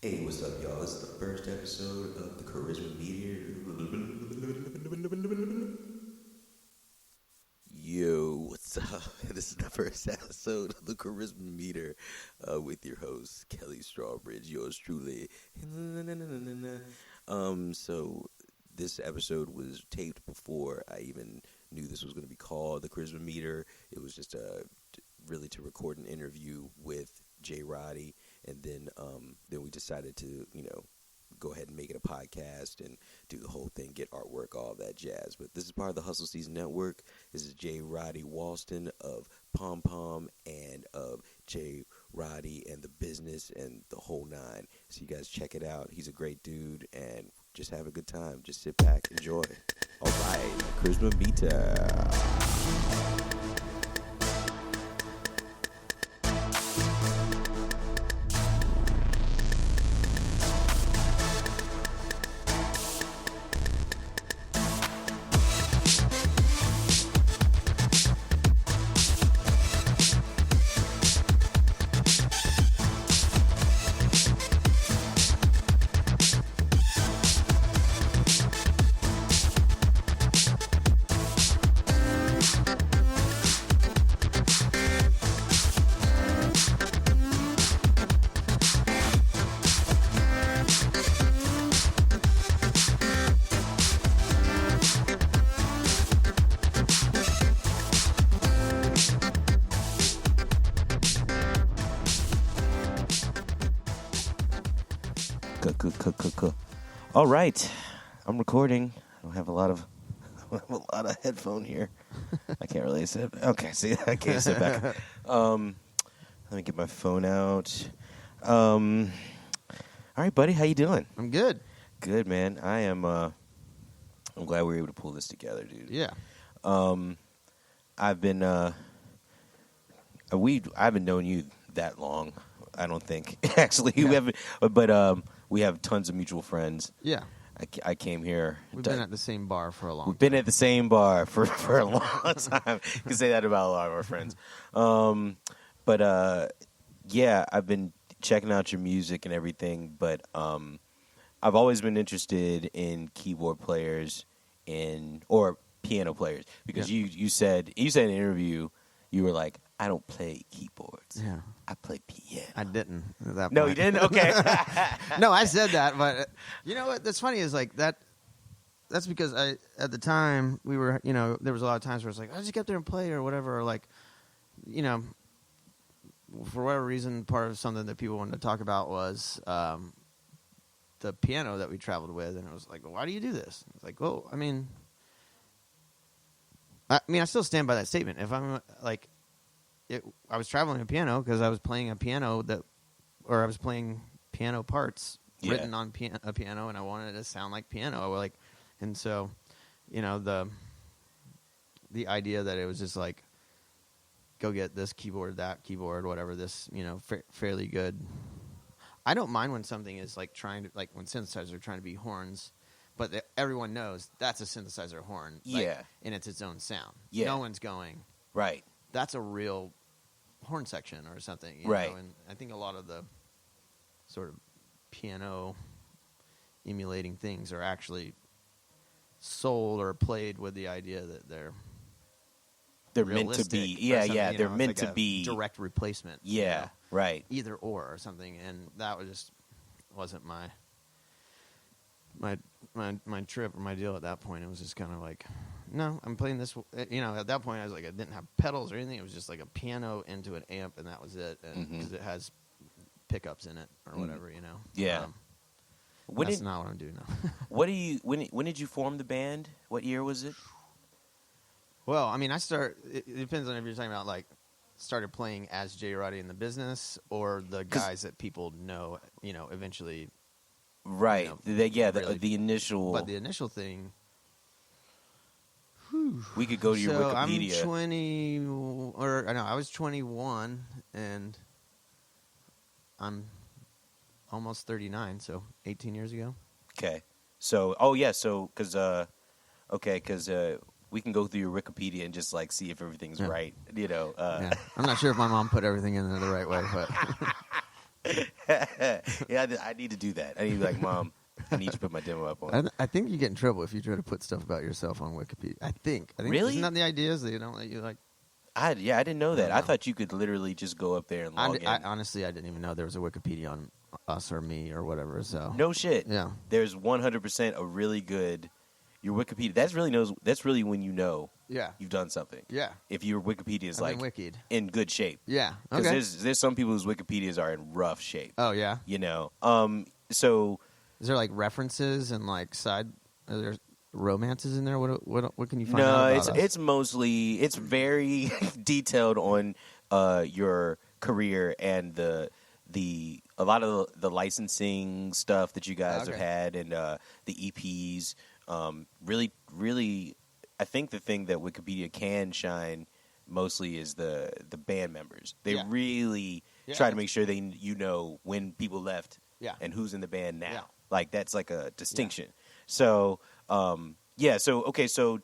Hey, what's up, y'all? This is the first episode of the Charisma Meteor. Yo, what's up? This is the first episode of the Charisma Meter with your host, Kelly Strawbridge, yours truly. So this episode was taped before I even knew this was going to be called the Charisma Meter. It was just really to record an interview with J. Roddy, and then we decided to, go ahead and make it a podcast and do the whole thing, get artwork, all that jazz. But this is part of the Hustle Season Network. This is J. Roddy Walston of Pom Pom and of J. Roddy and the Business and the whole nine. So you guys check it out. He's a great dude, and just have a good time. Just sit back, enjoy. All right, Charisma Meter. All right, I'm recording. I don't have a lot of headphone here. I can't really sit. Okay, see, I can't sit back. Let me get my phone out. All right, buddy, how you doing? I'm good. Good, man. I am. I'm glad we were able to pull this together, dude. Yeah. I've been. I haven't known you that long. I don't think actually we haven't, but we have tons of mutual friends. Yeah. I came here. We've been at the same bar for a long time. We've been at the same bar for a long time. You can say that about a lot of our friends. Yeah, I've been checking out your music and everything, but I've always been interested in keyboard players or piano players because you said in an interview, you were like, I don't play keyboards. Yeah. I play piano. I didn't at that point. No, you didn't? Okay. No, I said that, but you know what? That's funny is like that. That's because at the time we were, there was a lot of times where it's like, I just get up there and play or whatever, or like, for whatever reason, part of something that people wanted to talk about was the piano that we traveled with, and it was like, well, why do you do this? It's like, well, I mean, I still stand by that statement. If I'm like, I was traveling a piano because I was playing a piano I was playing piano parts written on a piano, and I wanted it to sound like piano. And so, the idea that it was just like, go get this keyboard, that keyboard, whatever. This, fairly good. I don't mind when something is like when synthesizers are trying to be horns, but everyone knows that's a synthesizer horn. And it's its own sound. Yeah. No one's going right. That's a real horn section or something, right? And I think a lot of the sort of piano emulating things are actually sold or played with the idea that they're meant to be. Yeah, they're meant to be direct replacement. Yeah, right. Either or something, and that wasn't my trip or my deal at that point. It was just kind of like, no, I'm playing this. At that point, I was like, I didn't have pedals or anything. It was just like a piano into an amp, and that was it. And because it has pickups in it or whatever, Yeah. That's not what I'm doing now. When did you form the band? What year was it? Well, I mean, it depends on if you're talking about like started playing as J. Roddy in the Business or the guys that people know, eventually. Right. The initial. But the initial thing. We could go to your Wikipedia. I was 21, and I'm almost 39, so 18 years ago. Okay. So, because we can go through your Wikipedia and just like see if everything's right. I'm not sure if my mom put everything in there the right way, but Yeah, I need to do that. I need to be like, Mom, I need you to put my demo up on. I think you get in trouble if you try to put stuff about yourself on Wikipedia. I think. Really? Isn't that the idea? Is that you don't let you like? I didn't know that. I I don't know. thought you could literally just go up there and log in. Honestly, I didn't even know there was a Wikipedia on us or me or whatever. So No shit. Yeah. There's 100% a really good your Wikipedia. That's really when you know Yeah. you've done something. Yeah. If your Wikipedia is I've like been wikied. in good shape. Yeah. Because Okay. there's some people whose Wikipedias are in rough shape. Oh yeah. You know. So Is there like references and like side? Are there romances in there? What can you find out no, about it's us? it's mostly it's very detailed on your career and a lot of the licensing stuff that you guys have Okay. had and the EPs. Really, I think the thing that Wikipedia can shine mostly is the band members. They Yeah. really try to make sure you know when people left Yeah. and who's in the band now. Yeah. Like that's like a distinction. So yeah. So okay. So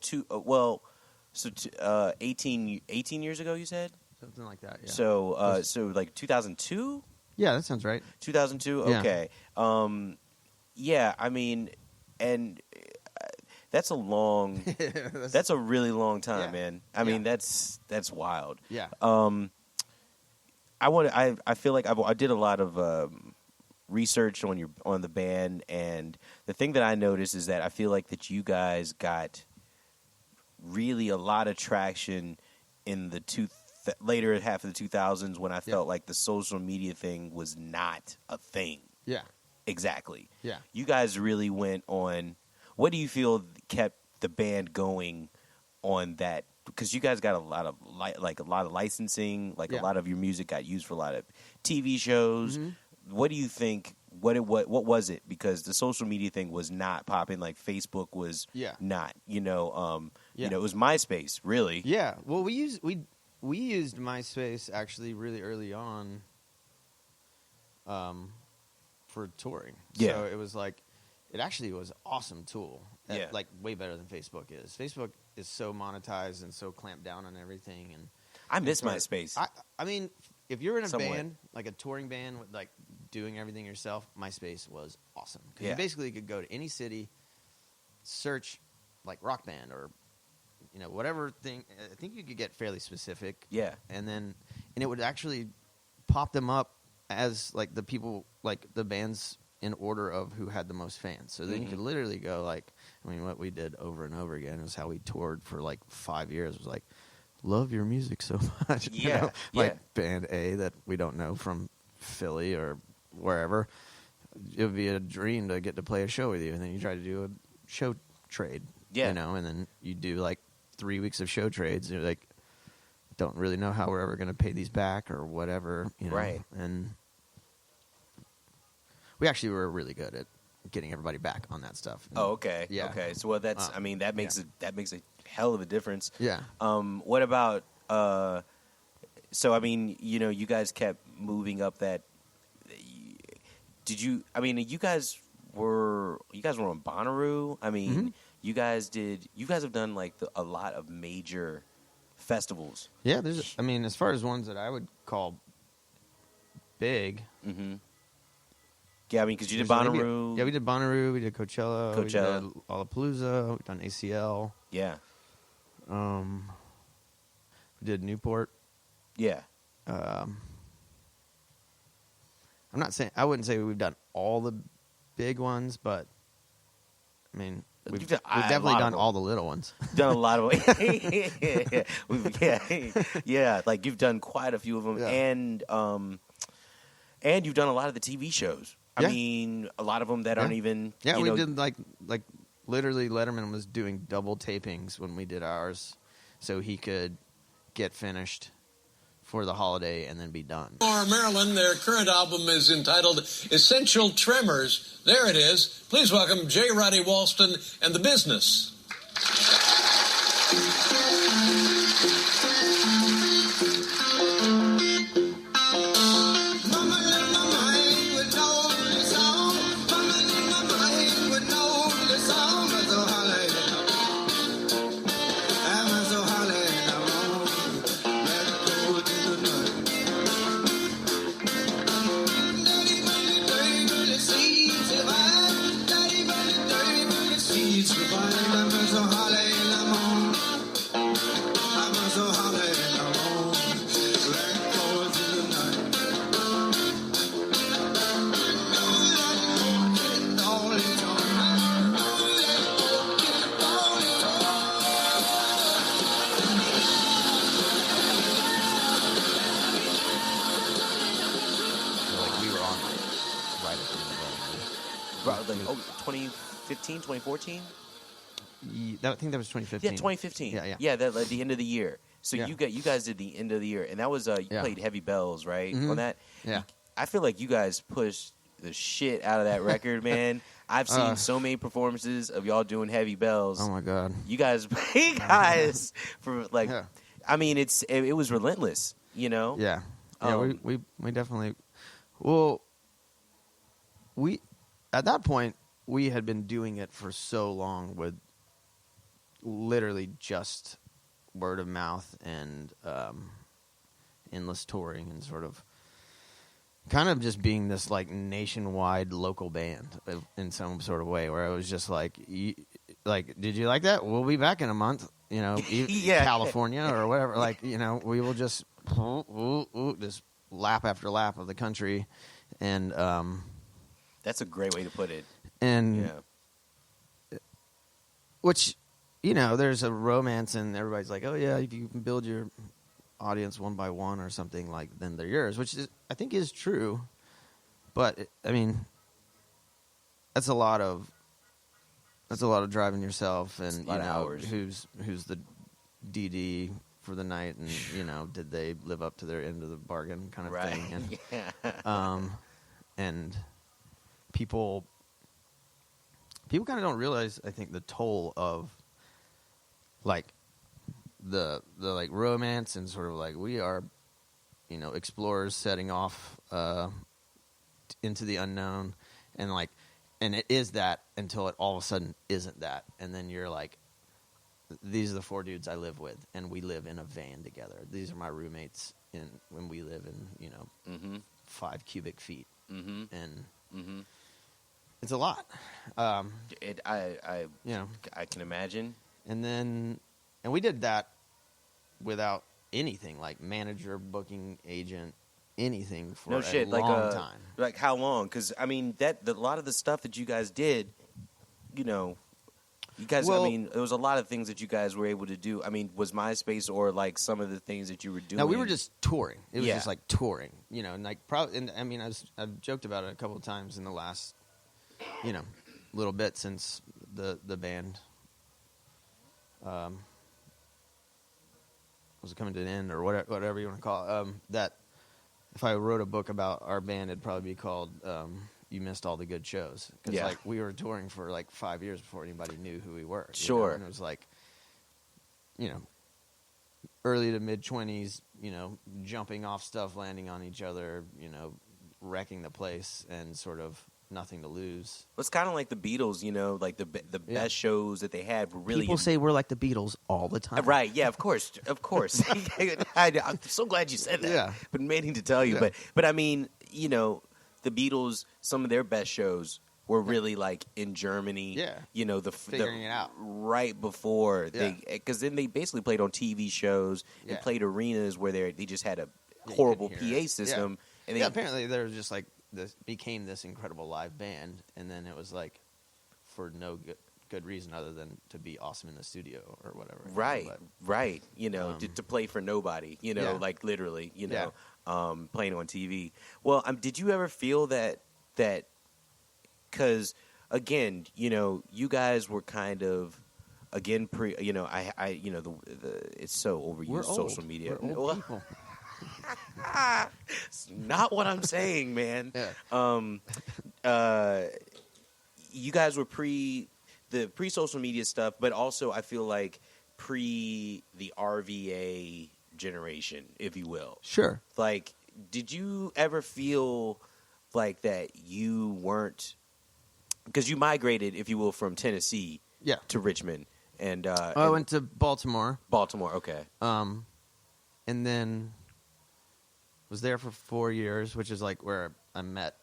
18 years ago, you said. Something like that. Yeah. So like 2002. Yeah, that sounds right. 2002. Yeah. Okay. Yeah. I mean, and that's a long. That's a really long time, Yeah. man. I mean, that's wild. Yeah. I feel like I did a lot of research on the band, and the thing that I noticed is that I feel like that you guys got really a lot of traction in the later half of the 2000s when I felt like the social media thing was not a thing. Yeah. Exactly. Yeah. You guys really went on. What do you feel kept the band going on that? Because you guys got a lot of licensing, like Yeah. a lot of your music got used for a lot of TV shows. Mhm. What do you think? What was it? Because the social media thing was not popping. Like Facebook was not. You know, Yeah. you know, it was MySpace, really. Yeah. Well, we used MySpace actually really early on, for touring. Yeah. So it was like, it actually was an awesome tool. Yeah. Like way better than Facebook is. Facebook is so monetized and so clamped down on everything. And I miss sort of- MySpace. I mean, if you're in a Somewhat. band, like a touring band with like doing everything yourself, MySpace was awesome. Because Yeah. you basically could go to any city, search like rock band or, you know, whatever thing. I think you could get fairly specific. Yeah. And it would actually pop them up as like the people, like the bands in order of who had the most fans. So then you could literally go like, I mean, what we did over and over again was how we toured for like 5 years. Was like, love your music so much. You Yeah, know? Like yeah. band A that we don't know from Philly or wherever. It would be a dream to get to play a show with you, and then you try to do a show trade. Yeah. You know, and then you do like 3 weeks of show trades. And you're like, don't really know how we're ever going to pay these back or whatever. You know? Right. And we actually were really good at getting everybody back on that stuff. Oh, okay. Yeah. Okay. So that's. I mean, that makes that makes a hell of a difference. Yeah. What about? So I mean, you know, you guys kept moving up that. Did you? I mean, you guys were on Bonnaroo. I mean, you guys did. You guys have done like a lot of major festivals. Yeah. I mean, as far as ones that I would call big. Mm-hmm. Yeah, I mean, because you did there's maybe- Bonnaroo. Yeah, we did Bonnaroo. We did Coachella. We Coachella. did Lollapalooza. We've done ACL. Yeah. We did Newport. Yeah. I'm not saying I wouldn't say we've done all the big ones, but I mean we've You've done a definitely lot of done them. all the little ones. Done a lot of yeah, like you've done quite a few of them, Yeah. and you've done a lot of the TV shows. I Yeah. mean, a lot of them that aren't even. Yeah, you we know, did like literally Letterman was doing double tapings when we did ours, so he could get finished for the holiday and then be done. Maryland, their current album is entitled Essential Tremors. There it is. Please welcome J. Roddy Walston and The Business. Like 2015, 2014? I think that was 2015. Yeah, 2015. Yeah. Yeah, that like the end of the year. So Yeah. you guys did the end of the year, and that was you played Heavy Bells, right? Mhm. On that. Yeah. I feel like you guys pushed the shit out of that record, man. I've seen so many performances of y'all doing Heavy Bells. Oh my god. You guys, for like, Yeah. I mean, it was relentless, you know. Yeah. Yeah. We definitely. Well, we at that point we had been doing it for so long with literally just word of mouth and endless touring and sort of kind of just being this like nationwide local band in some sort of way where I was just like, did you like that? We'll be back in a month, you know, California or whatever. Like, you know, we will just lap after lap of the country. And that's a great way to put it. And which, you know, there's a romance and everybody's like, oh yeah, if you can build your audience one by one or something, like then they're yours, which is I think is true, but I mean that's a lot of driving yourself and you know hours. who's the DD for the night and you know did they live up to their end of the bargain kind of thing and and people kind of don't realize I think the toll of like the like romance and sort of like we are, you know, explorers setting off into the unknown and like and it is that until it all of a sudden isn't that and then you're like these are the four dudes I live with and we live in a van together. These are my roommates when we live in, you know, 5 cubic feet and it's a lot. I you know I can imagine. And we did that without anything like manager, booking agent, anything for a long time. Like how long? Because I mean, a lot of the stuff that you guys did, you know, you guys. I mean, there was a lot of things that you guys were able to do. I mean, was MySpace or like some of the things that you were doing? No, we were just touring. It was just like touring, you know, and like probably. And I mean, I've joked about it a couple of times in the last, you know, little bit since the band. Was coming to an end or whatever you want to call it, that if I wrote a book about our band, it'd probably be called You Missed All the Good Shows. Because like, we were touring for like 5 years before anybody knew who we were. Sure. Know? And it was like, you know, early to mid-20s, you know, jumping off stuff, landing on each other, you know, wrecking the place and sort of nothing to lose. It's kind of like the Beatles, you know, like the best shows that they had were really. People say we're like the Beatles all the time. Right? Yeah, of course. I'm so glad you said that. Yeah, been meaning to tell you, but I mean, you know, the Beatles, some of their best shows were really like in Germany. Yeah, you know, figuring it out right before because then they basically played on TV shows and played arenas where they just had a horrible PA system. And apparently they were just like. This became this incredible live band, and then it was like for no good reason other than to be awesome in the studio or whatever. Right. You know, to play for nobody. You know, like literally. You know, playing on TV. Well, did you ever feel that? Because again, you know, you guys were kind of again you know, I you know the it's so overused social media. We're old people. It's not what I'm saying, man. You guys were pre social media stuff, but also I feel like pre the RVA generation, if you will. Sure. Like, did you ever feel like that you weren't, because you migrated, if you will, from Tennessee to Richmond, and I went to Baltimore. Okay. And then was there for 4 years, which is like where I met